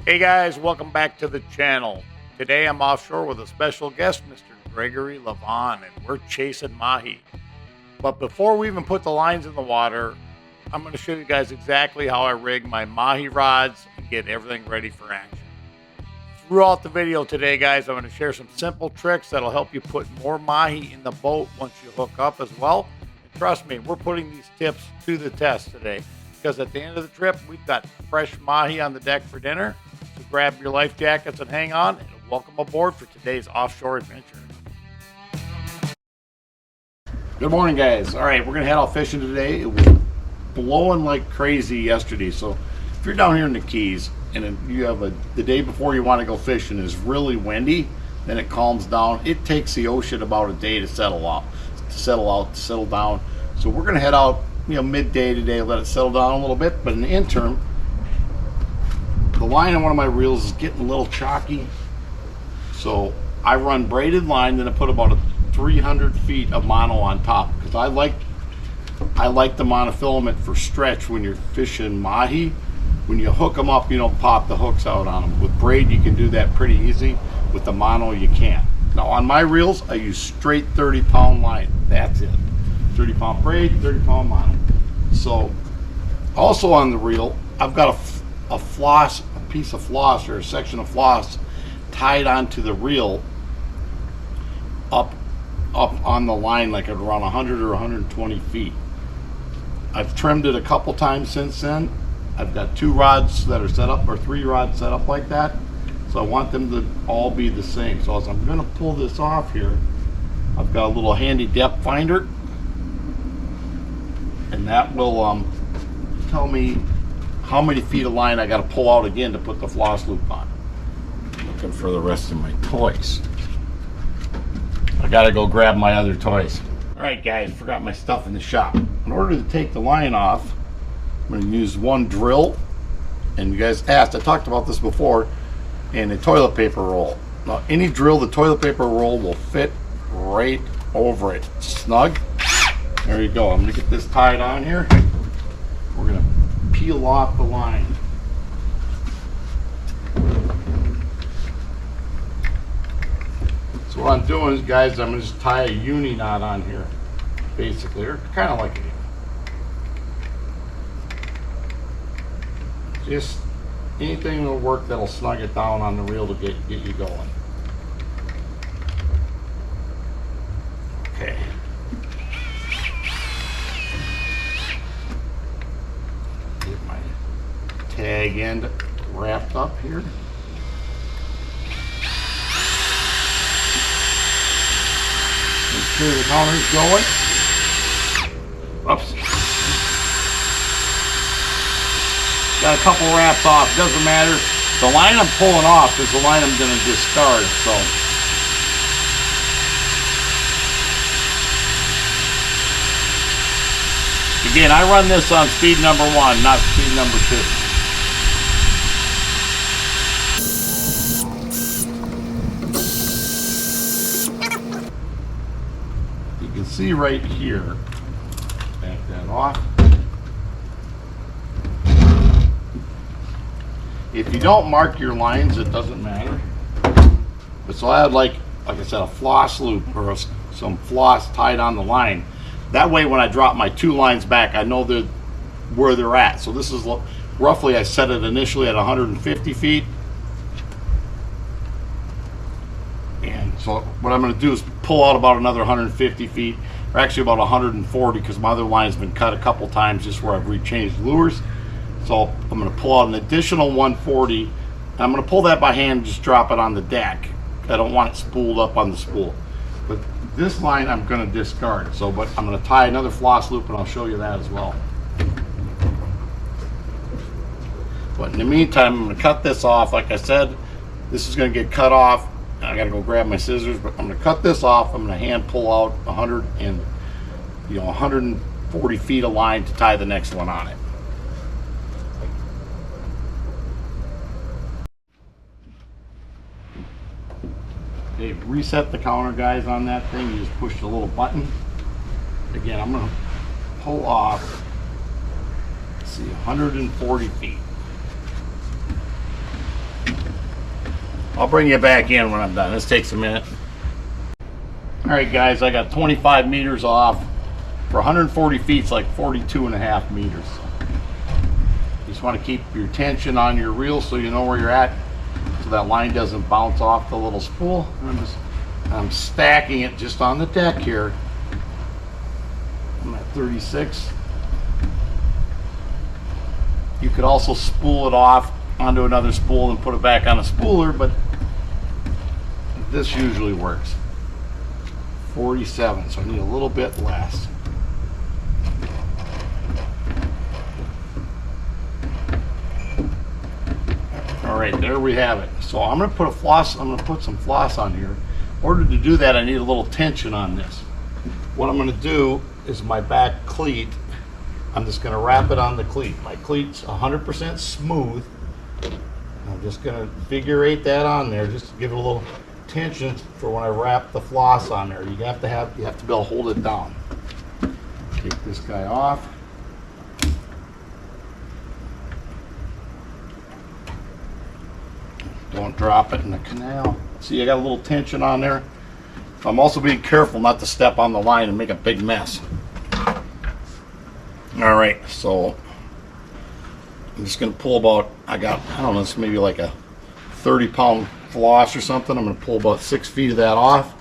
Hey guys, welcome back to the channel. Today I'm offshore with a special guest, Mr. Gregory LaVann, and we're chasing Mahi. But before we even put the lines in the water, I'm going to show you guys exactly how I rig my Mahi rods and get everything ready for action. Throughout the video today, guys, I'm going to share some simple tricks that'll help you put more Mahi in the boat once you hook up as well. And trust me, we're putting these tips to the test today because at the end of the trip, we've got fresh Mahi on the deck for dinner. So grab your life jackets and hang on, and welcome aboard for today's offshore adventure. Good morning, guys. All right, we're going to head out fishing today. It was blowing like crazy yesterday, so if you're down here in the Keys and you have the day before you want to go fishing is really windy, then it calms down. It takes the ocean about a day to settle down. So we're going to head out, midday today, let it settle down a little bit. But in the interim, the line on one of my reels is getting a little chalky, so I run braided line. Then I put about 300 feet of mono on top because I like the monofilament for stretch when you're fishing Mahi. When you hook them up, you don't pop the hooks out on them. With braid, you can do that pretty easy. With the mono, you can't. Now on my reels, I use straight 30-pound line. That's it. 30-pound braid, 30-pound mono. So also on the reel, I've got a floss, a piece of floss or a section of floss tied onto the reel up on the line like at around 100 or 120 feet. I've trimmed it a couple times since then. I've got 2 rods that are set up, or 3 rods set up like that. So I want them to all be the same. So as I'm going to pull this off here, I've got a little handy depth finder, and that will tell me how many feet of line I got to pull out again to put the floss loop on. Looking for the rest of my toys. I got to go grab my other toys. All right, guys, forgot my stuff in the shop. In order to take the line off, I'm going to use one drill. And you guys asked, I talked about this before, and a toilet paper roll. Now, any drill, the toilet paper roll will fit right over it. Snug. There you go. I'm going to get this tied on here. We're going to peel off the line. So what I'm doing is, guys, I'm going to just tie a uni knot on here, basically, or kind of like it. Just anything will work that'll snug it down on the reel to get you going. Okay. Get my tag end wrapped up here. Make sure the counter's going. Oops. Got a couple wraps off, doesn't matter. The line I'm pulling off is the line I'm going to discard, so. Again, I run this on speed number 1, not speed number 2. You can see right here, back that off. If you don't mark your lines, it doesn't matter. But so I had like I said, a floss loop or some floss tied on the line. That way when I drop my 2 lines back, I know where they're at. So this is roughly, I set it initially at 150 feet. And so what I'm going to do is pull out about another 150 feet, or actually about 140, because my other line's been cut a couple times just where I've rechanged lures. So I'm going to pull out an additional 140. I'm going to pull that by hand and just drop it on the deck. I don't want it spooled up on the spool. But this line I'm going to discard. But I'm going to tie another floss loop, and I'll show you that as well. But in the meantime, I'm going to cut this off. Like I said, this is going to get cut off. I got to go grab my scissors, but I'm going to cut this off. I'm going to hand pull out 140 feet of line to tie the next one on it. Okay, reset the counter, guys, on that thing. You just push the little button. Again, I'm going to pull off, let's see, 140 feet. I'll bring you back in when I'm done. This takes a minute. All right, guys, I got 25 meters off. For 140 feet, it's like 42.5 meters. You just want to keep your tension on your reel so you know where you're at, so that line doesn't bounce off the little spool. I'm stacking it just on the deck here. I'm at 36. You could also spool it off onto another spool and put it back on a spooler, but this usually works. 47, so I need a little bit less. All right, there we have it. So I'm going to put some floss on here. In order to do that, I need a little tension on this. What I'm going to do is my back cleat, I'm just going to wrap it on the cleat. My cleat's 100% smooth. I'm just going to figure eight that on there just to give it a little tension for when I wrap the floss on there. You have to be able to hold it down. Take this guy off. Don't drop it in the canal. See, I got a little tension on there. I'm also being careful not to step on the line and make a big mess. All right, so I'm just going to pull about, I don't know, it's maybe like a 30-pound floss or something. I'm going to pull about 6 feet of that off.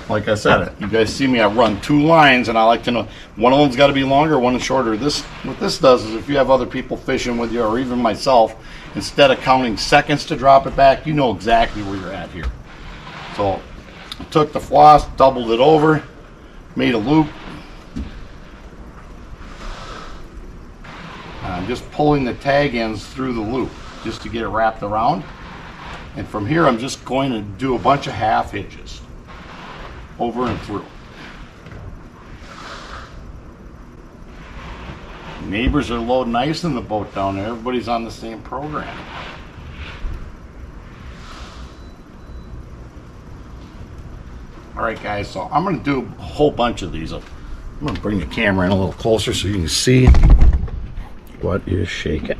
Like I said, you guys see me, I run 2 lines, and I like to know one of them's got to be longer, one is shorter. What this does is if you have other people fishing with you, or even myself, instead of counting seconds to drop it back, you know exactly where you're at here. So I took the floss, doubled it over, made a loop. I'm just pulling the tag ends through the loop just to get it wrapped around. And from here, I'm just going to do a bunch of half hitches over and through. Neighbors are loading ice in the boat down there. Everybody's on the same program. All right, guys, so I'm going to do a whole bunch of these. I'm going to bring the camera in a little closer so you can see what is shaking.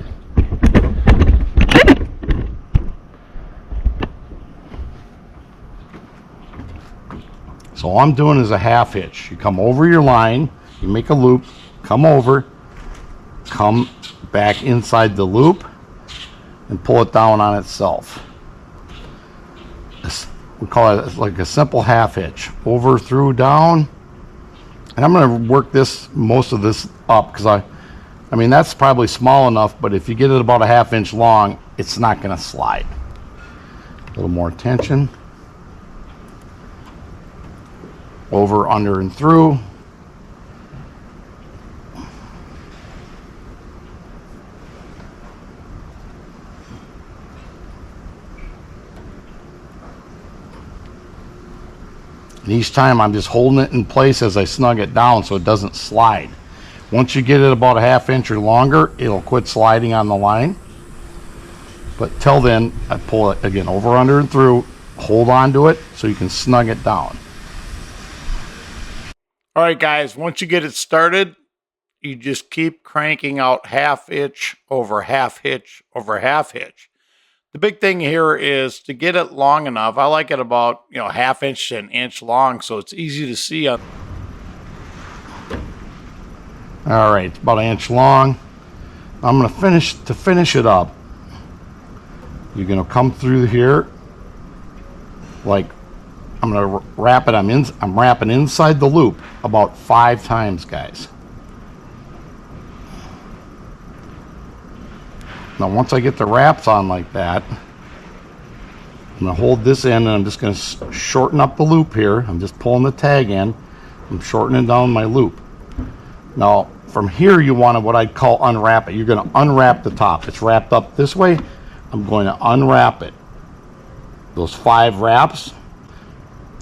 So all I'm doing is a half hitch. You come over your line, you make a loop, come over, come back inside the loop, and pull it down on itself. We call it like a simple half hitch. Over, through, down. And I'm going to work most of this up because I mean, that's probably small enough, but if you get it about a half inch long, it's not going to slide. A little more tension. Over, under, and through. And each time I'm just holding it in place as I snug it down so it doesn't slide. Once you get it about a half inch or longer, it'll quit sliding on the line. But till then, I pull it again over, under, and through, hold on to it so you can snug it down. All right, guys, once you get it started, you just keep cranking out half hitch over half hitch over half hitch. The big thing here is to get it long enough. I like it about, half inch to an inch long, so it's easy to see. All right, it's about an inch long. I'm going to finish it up. You're going to come through here like I'm going to wrap it. I'm wrapping inside the loop about 5 times, guys. Now, once I get the wraps on like that, I'm going to hold this in, and I'm just going to shorten up the loop here. I'm just pulling the tag in. I'm shortening down my loop. Now, from here, you want to what I'd call unwrap it. You're going to unwrap the top. It's wrapped up this way. I'm going to unwrap it. Those 5 wraps.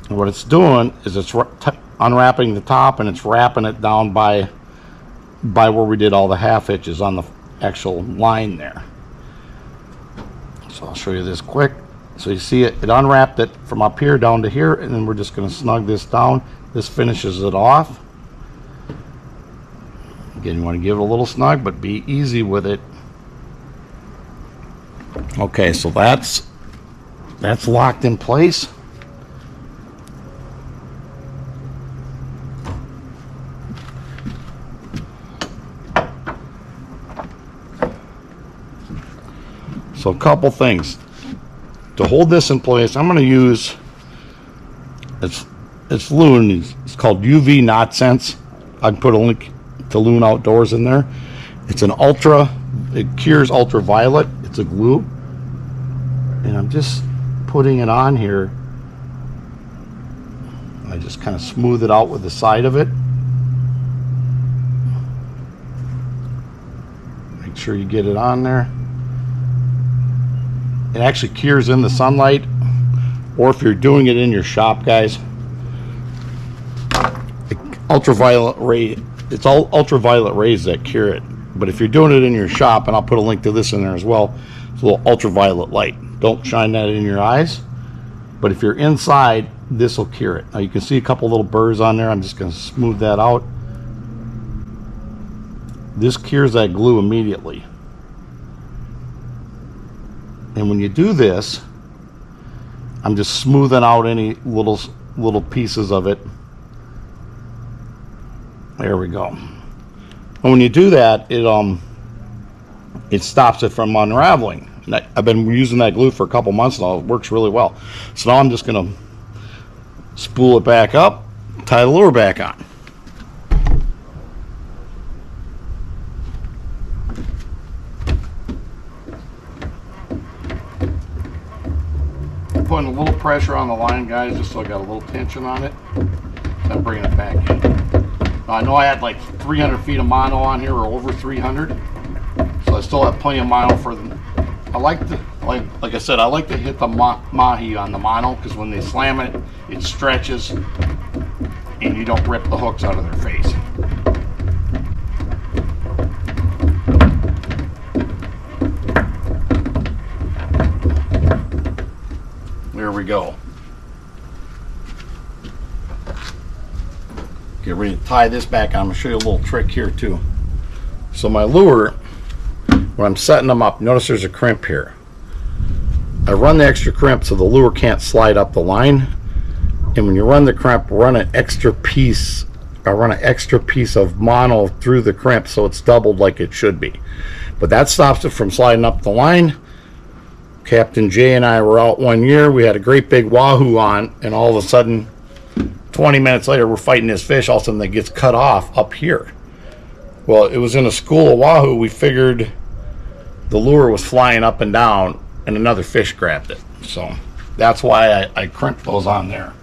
And what it's doing is it's unwrapping the top, and it's wrapping it down by where we did all the half hitches on the actual line there. So I'll show you this quick. So you see it unwrapped it from up here down to here, and then we're just going to snug this down. This finishes it off. Again, you want to give it a little snug, but be easy with it. Okay, so that's locked in place. So a couple things to hold this in place. I'm going to use it's Loon. It's called UV Knot Sense. I can put a link to Loon Outdoors in there. It's an it cures ultraviolet. It's a glue, and I'm just putting it on here. I just kind of smooth it out with the side of it. Make sure you get it on there. It actually cures in the sunlight, or if you're doing it in your shop, guys, ultraviolet ray, it's all ultraviolet rays that cure it. But if you're doing it in your shop, and I'll put a link to this in there as well, it's a little ultraviolet light. Don't shine that in your eyes, but if you're inside, this will cure it. Now you can see a couple little burrs on there. I'm just going to smooth that out. This cures that glue immediately. And when you do this, I'm just smoothing out any little pieces of it. There we go. And when you do that, it stops it from unraveling. And I've been using that glue for a couple months now. It works really well. So now I'm just going to spool it back up, tie the lure back on. Putting a little pressure on the line, guys, just so I got a little tension on it. Then bringing it back in. Now, I know I had like 300 feet of mono on here, or over 300, so I still have plenty of mono for them. I like to, like I said, I like to hit the Mahi on the mono, because when they slam it, it stretches, and you don't rip the hooks out of their face. There we go. Get ready to tie this back on. I'm going to show you a little trick here too. So my lure, when I'm setting them up, notice there's a crimp here. I run the extra crimp so the lure can't slide up the line. And when you run the crimp, run an extra piece. I run an extra piece of mono through the crimp so it's doubled like it should be. But that stops it from sliding up the line. Captain Jay and I were out one year. We had a great big wahoo on, and all of a sudden, 20 minutes later, we're fighting this fish. All of a sudden, it gets cut off up here. Well, it was in a school of wahoo. We figured the lure was flying up and down, and another fish grabbed it. So that's why I crimped those on there.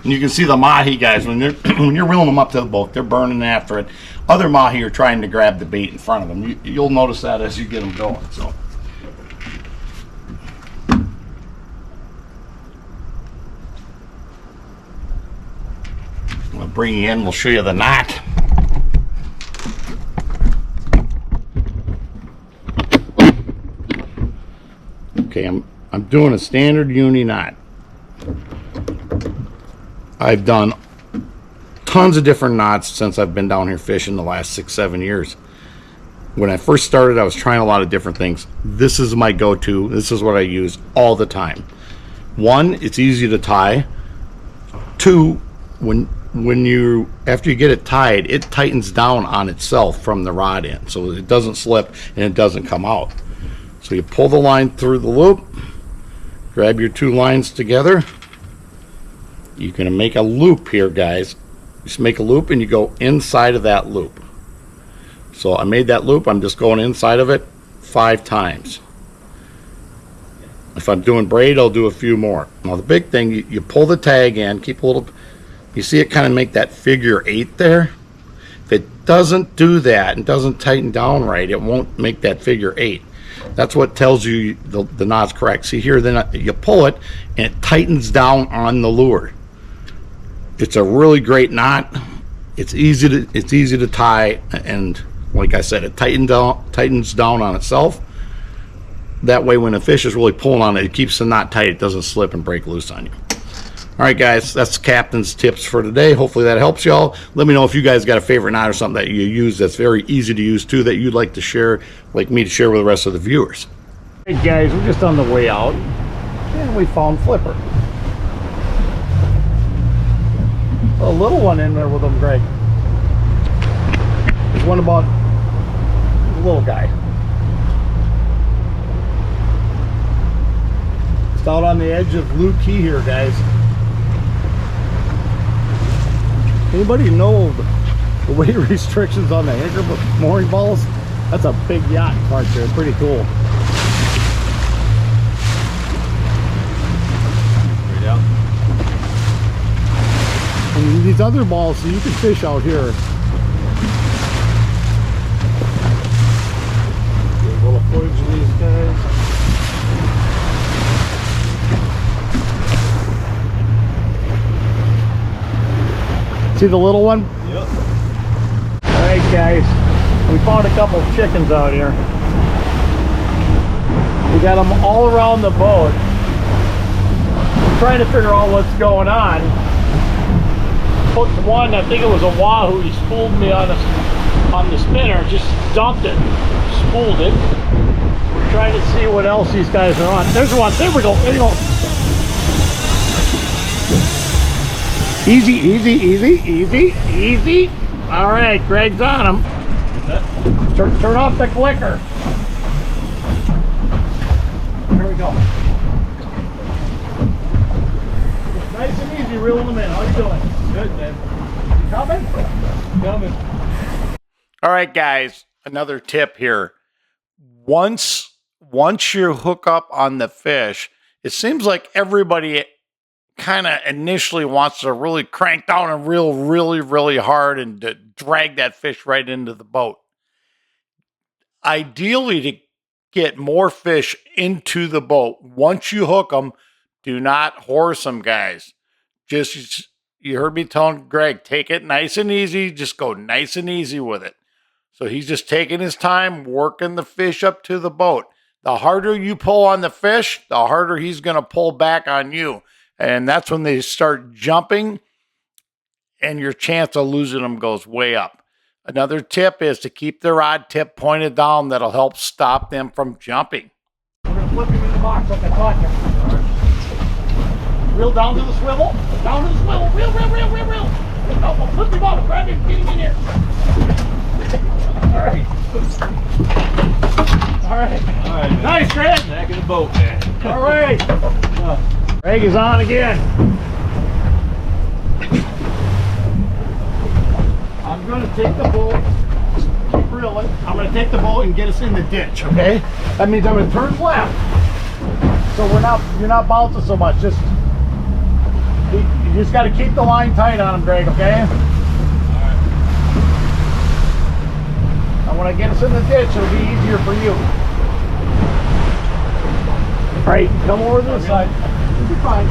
And you can see the Mahi guys, when you're reeling them up to the boat, they're burning after it. Other Mahi are trying to grab the bait in front of them. You'll notice that as you get them going. So. We'll bring you in, we'll show you the knot. Okay, I'm doing a standard uni knot. I've done tons of different knots since I've been down here fishing the last 6-7 years. When I first started, I was trying a lot of different things. This is my go-to. This is what I use all the time. One, it's easy to tie. Two, after you get it tied, it tightens down on itself from the rod end, so it doesn't slip and it doesn't come out. So you pull the line through the loop, grab your two lines together. You're going to make a loop here, guys. Just make a loop and you go inside of that loop. So I made that loop. I'm just going inside of it 5 times. If I'm doing braid, I'll do a few more. Now the big thing, you pull the tag in, keep a little. You see it kind of make that figure 8 there? If it doesn't do that and doesn't tighten down right, it won't make that figure 8. That's what tells you the knot's correct. See here, then you pull it and it tightens down on the lure. It's a really great knot. It's easy to tie, and like I said, it tightens down on itself. That way when a fish is really pulling on it, it keeps the knot tight. It doesn't slip and break loose on you. All right, guys, that's Captain's tips for today. Hopefully that helps y'all. Let me know if you guys got a favorite knot or something that you use that's very easy to use too, that you'd like to share, like me to share with the rest of the viewers. Hey guys, we're just on the way out and we found Flipper. A little one in there with him, Greg. There's one about the little guy. Just out on the edge of Blue Key here, guys. Anybody know the weight restrictions on the anchor mooring balls? That's a big yacht part there. Pretty cool. And these other balls, so you can fish out here. Get a little footage of these guys. See the little one? Yep. Alright guys, we found a couple of chickens out here. We got them all around the boat. We're trying to figure out what's going on. Hooked one, I think it was a wahoo. He spooled me on the spinner, just dumped it, spooled it. We're trying to see what else these guys are on. There's one, there we go, there you go. Easy, easy, easy, easy, easy. All right, Greg's on him. Turn off the clicker. There we go. Nice and easy, reeling them in. How you doing? Good, man. You coming? Coming. All right, guys. Another tip here. Once you hook up on the fish, it seems like everybody kind of initially wants to really crank down and reel really hard and to drag that fish right into the boat. Ideally, to get more fish into the boat, once you hook them, do not horse them, guys. Just, you heard me telling Greg, take it nice and easy. Just go nice and easy with it. So he's just taking his time, working the fish up to the boat. The harder you pull on the fish, the harder he's going to pull back on you. And that's when they start jumping and your chance of losing them goes way up. Another tip is to keep the rod tip pointed down. That'll help stop them from jumping. We're going to flip him in the box like I taught you. Reel down to the swivel. Down to the swivel. Reel. No, we'll flip him out. Grab him. Get him in here. All right. All right. Nice, Greg. Back in the boat, man. All right. Greg is on again. I'm going to take the boat. Keep reeling. I'm going to take the boat and get us in the ditch, okay? That means I'm going to turn left. So you're not bouncing so much. You just got to keep the line tight on him, Greg, okay? All right. And when I get us in the ditch, it'll be easier for you. All right, come over to this side. You'll be fine.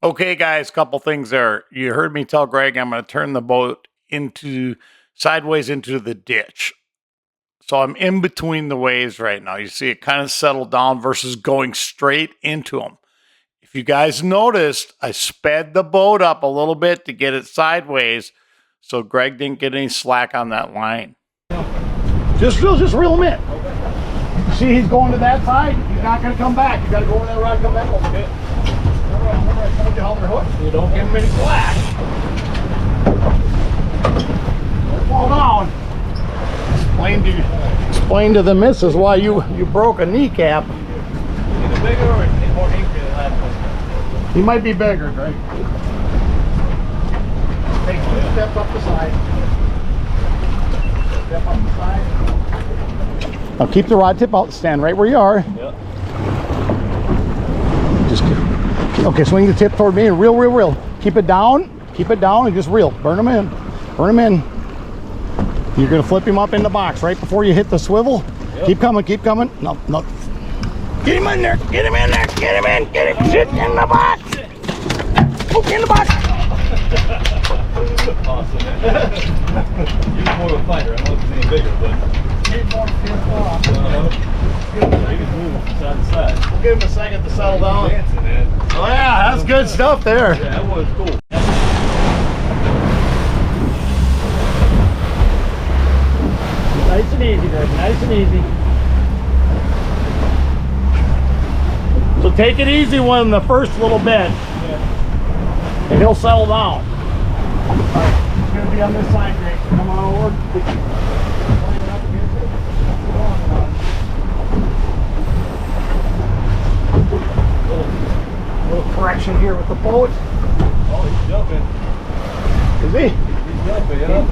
Okay, guys, couple things there. You heard me tell Greg I'm going to turn the boat sideways into the ditch. So I'm in between the waves right now. You see it kind of settled down versus going straight into them. If you guys noticed, I sped the boat up a little bit to get it sideways so Greg didn't get any slack on that line. Just reel him in. Okay. See, he's going to that side. He's not going to come back. You got to go over that rod and come back. Okay. Remember I told you how they're hooked? You don't give him any slack. Don't fall down. Explain to the missus why you broke a kneecap. Is it bigger or is it more ink than the last one? He might be bigger, Greg. Take 2 steps up the side. Step up the side. Now keep the rod tip out. Stand right where you are. Yep. Okay, swing the tip toward me and reel. Keep it down and just reel. Burn them in. You're gonna flip him up in the box right before you hit the swivel. Yep. Keep coming. No. Get him in there. Get him in. Sit in the box. Oh, in the box. Awesome, man. You're more of a fighter. I know it's any bigger, but you can move side to side. We'll give him a second to settle down. Dancing, man. Oh yeah, that's good stuff there. Yeah, that was cool. Nice and easy, Greg. Nice and easy. take it easy with him the first little bit, and he'll settle down. All right, it's gonna be on this side, Greg. Come on over. Little correction here with the boat. Oh, he's jumping. Is he? He's jumping, yeah.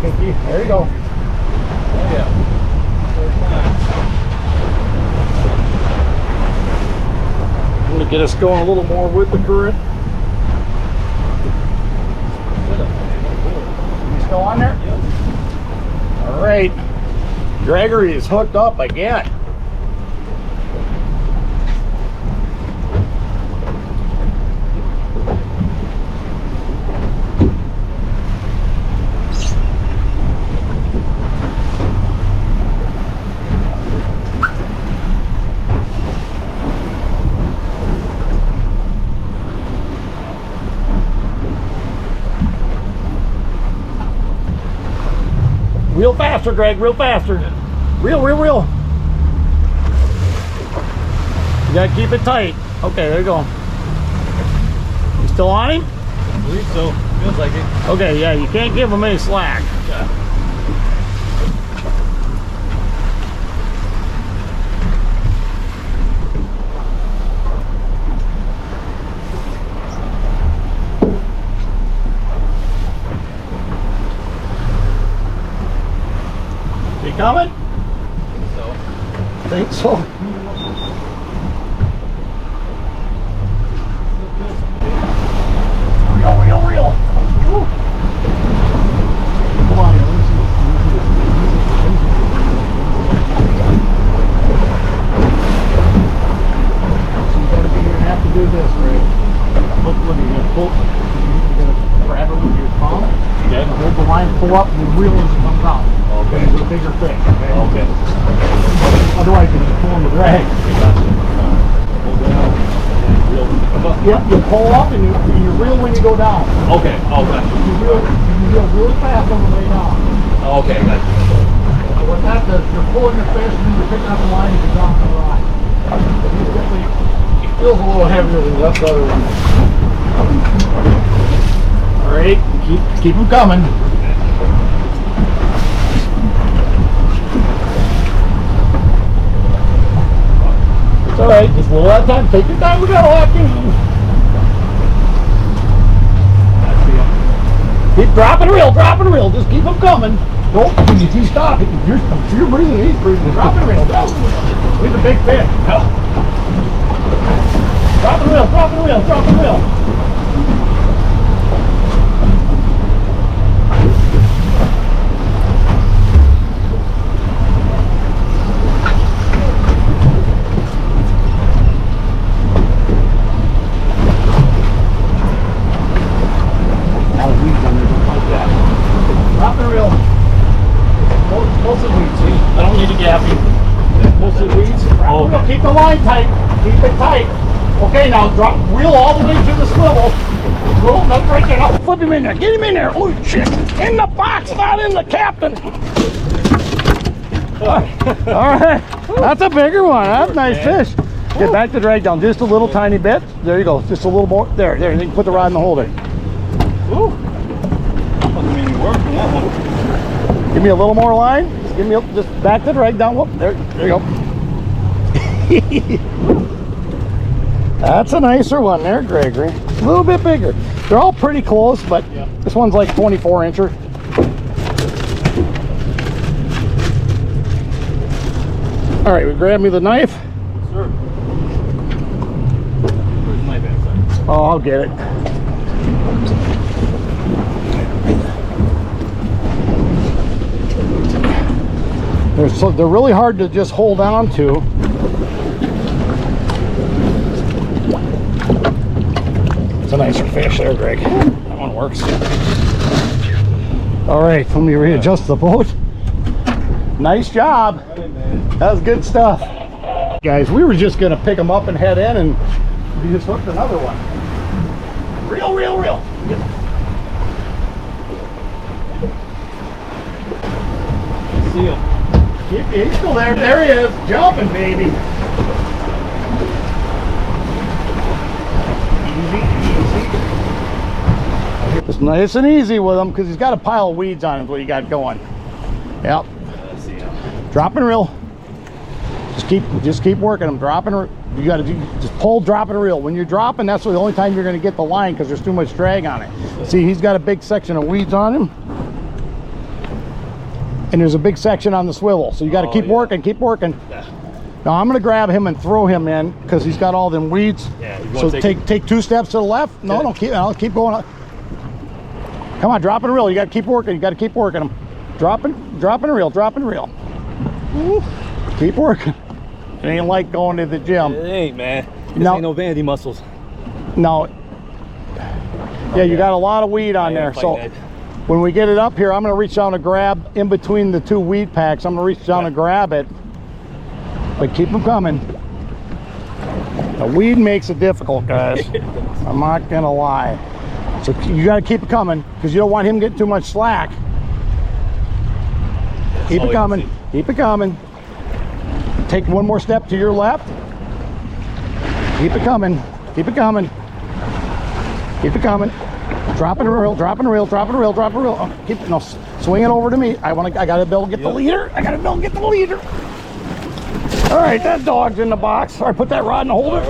There you go. Oh, yeah. First time. I'm going to get us going a little more with the current. You still on there? Yep. All right. Gregory is hooked up again. Real faster, Greg, real faster. Reel. You gotta keep it tight. Okay, there you go. You still on him? I believe so. Feels like it. Okay, yeah, you can't give him any slack. Yeah. Coming? So. Think so. Reel. Woo. Come on, let me see. So you're going to have to do this, right? Look, you're going to pull. You're going to grab it with your thumb. Okay. Hold the line, pull up, and reel as it comes out. Okay. It's a bigger fish. Okay. Okay. Otherwise, you're just pulling the drag. Hold down. Reel. Yep, you pull up and you reel when you go down. Okay. Okay. You reel really fast on the way down. Okay. Gotcha. So what that does, you're pulling your fish and then you're picking up the line as you drop the rod. It feels a little heavier than the other one. All right, keep them coming. It's all right, just a little at a time. Take your time, we got a lot. Keep dropping reel. Just keep them coming. Don't, when you stop, if you're breathing, he's breathing. Dropping reel. He's a big fish. Dropping reel. Keep the line tight. Keep it tight. Okay, now reel all the way to the swivel. Roll, no break it up. Flip him in there. Get him in there. Oh shit! In the box, not in the captain. All right, that's a bigger one. That's a nice fish. Get back to drag down just a little tiny bit. There you go. Just a little more. There. You can put the rod in the holder. Ooh. Give me a little more line. Just back the drag down. Whoop. There you go. That's a nicer one there, Gregory. A little bit bigger. They're all pretty close, but this one's like 24 incher. All right, we grab me the knife. Yes, sir. Where's my backside? Oh, I'll get it. They're really hard to just hold on to. It's a nicer fish there, Greg. That one works. All right, let me readjust the boat. Nice job. That was good stuff. Guys, we were just gonna pick them up and head in, and we just hooked another one. Reel. See him. He's still there. There he is, jumping, baby. Just nice and easy with him because he's got a pile of weeds on him. Is what you got going. Yep. Let's see him. Drop and reel. Just keep working them. Drop and you got to just pull, drop and reel. When you're dropping, that's the only time you're going to get the line because there's too much drag on it. See, he's got a big section of weeds on him, and there's a big section on the swivel. So you got to keep working, keep working. Yeah. Now I'm going to grab him and throw him in because he's got all them weeds. Yeah. So take 2 steps to the left. No, no, I'll keep going up. Come on, drop and reel. You got to keep working. You got to keep working them. Drop and reel. Drop and reel. Woo. Keep working. It ain't like going to the gym. It ain't, man. This ain't no vanity muscles. No. Yeah, you got a lot of weed on there. So when we get it up here, I'm going to reach down and grab in between the 2 weed packs. I'm going to reach down and grab it. But keep them coming. The weed makes it difficult, guys. I'm not going to lie. So you got to keep it coming because you don't want him getting too much slack. Keep it coming. Keep it coming. Take 1 more step to your left. Keep it coming. Keep it coming. Keep it coming. Drop and reel. Drop and reel. Drop and reel. Drop and reel. Oh, keep it. No, swing it over to me. I got to be able to get the leader. I got to be able to get the leader. All right, that dog's in the box. All right, put that rod in the holder.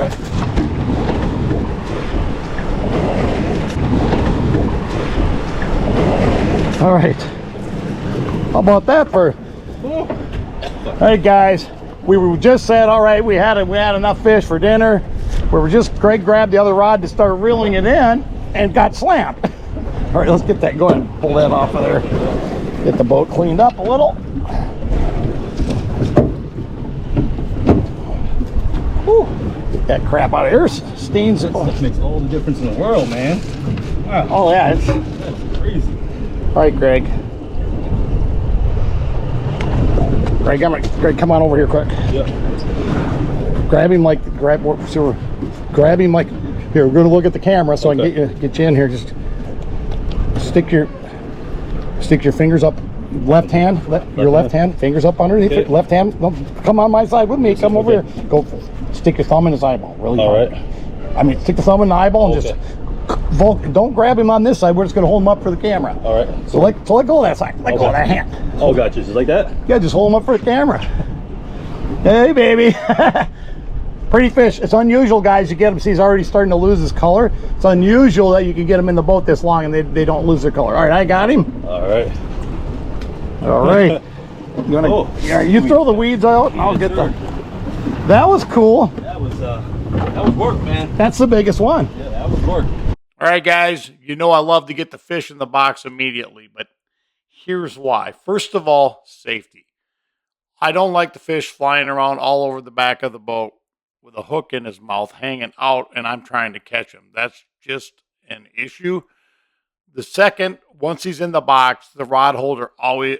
All right. How about that for? All right, guys. We were just said, all right, we had enough fish for dinner. Greg grabbed the other rod to start reeling it in and got slammed. All right, let's get that, go ahead and pull that off of there. Get the boat cleaned up a little. Whew. Get that crap out of here. Stains it. That makes all the difference in the world, man. Wow. Oh yeah, That's crazy. All right, Greg. Greg, come on over here quick. Yeah. Grab him like, grab him like, here, we're going to look at the camera so I can get you in here. Just stick your fingers up, left hand, your left hand, fingers up underneath it, left hand. No, come on my side with me, come over here. Go, stick your thumb in his eyeball, really hard. I mean, stick the thumb in the eyeball and just, don't grab him on this side, we're just going to hold him up for the camera. All right. So let go of that side, let go of that hand. Oh, gotcha. Just like that? Yeah, just hold them up for the camera. Hey, baby. Pretty fish. It's unusual, guys. You get him. See, he's already starting to lose his color. It's unusual that you can get them in the boat this long and they don't lose their color. All right, I got him. All right. All right. You throw the weeds out and I'll get the... That was cool. That was work, man. That's the biggest one. Yeah, that was work. All right, guys. You know I love to get the fish in the box immediately, but here's why. First of all, safety. I don't like the fish flying around all over the back of the boat with a hook in his mouth hanging out and I'm trying to catch him. That's just an issue. The second, once he's in the box, the rod always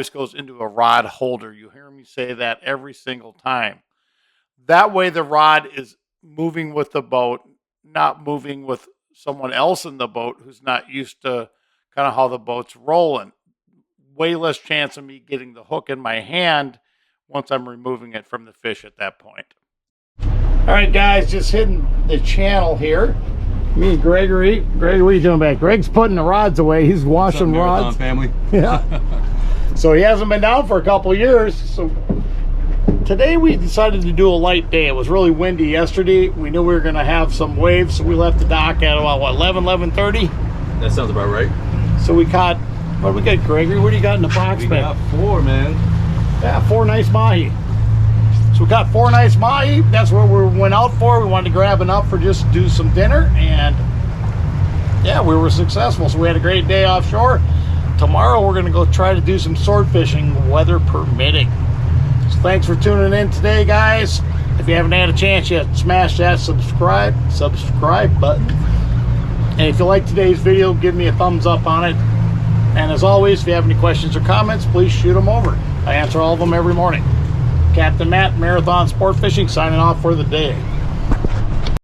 goes into a rod holder. You hear me say that every single time. That way the rod is moving with the boat, not moving with someone else in the boat who's not used to kind of how the boat's rolling. Way less chance of me getting the hook in my hand once I'm removing it from the fish at that point. All right, guys, just hitting the channel here. Me and Gregory. Greg, what are you doing back? Greg's putting the rods away. He's washing rods. Family. Yeah. So he hasn't been down for a couple of years. So today we decided to do a light day. It was really windy yesterday. We knew we were going to have some waves, so we left the dock at about, what, 11:30? That sounds about right. So we caught, what do we got, Gregory? What do you got in the box? We got 4, man. Yeah, 4 nice Mahi. So we got 4 nice Mahi. That's what we went out for. We wanted to grab enough for just to do some dinner, and yeah, we were successful. So we had a great day offshore. Tomorrow we're going to go try to do some sword fishing, weather permitting. So thanks for tuning in today, guys. If you haven't had a chance yet, smash that subscribe button. And if you like today's video, give me a thumbs up on it. And as always, if you have any questions or comments, please shoot them over. I answer all of them every morning. Captain Matt, Marathon Sport Fishing, signing off for the day.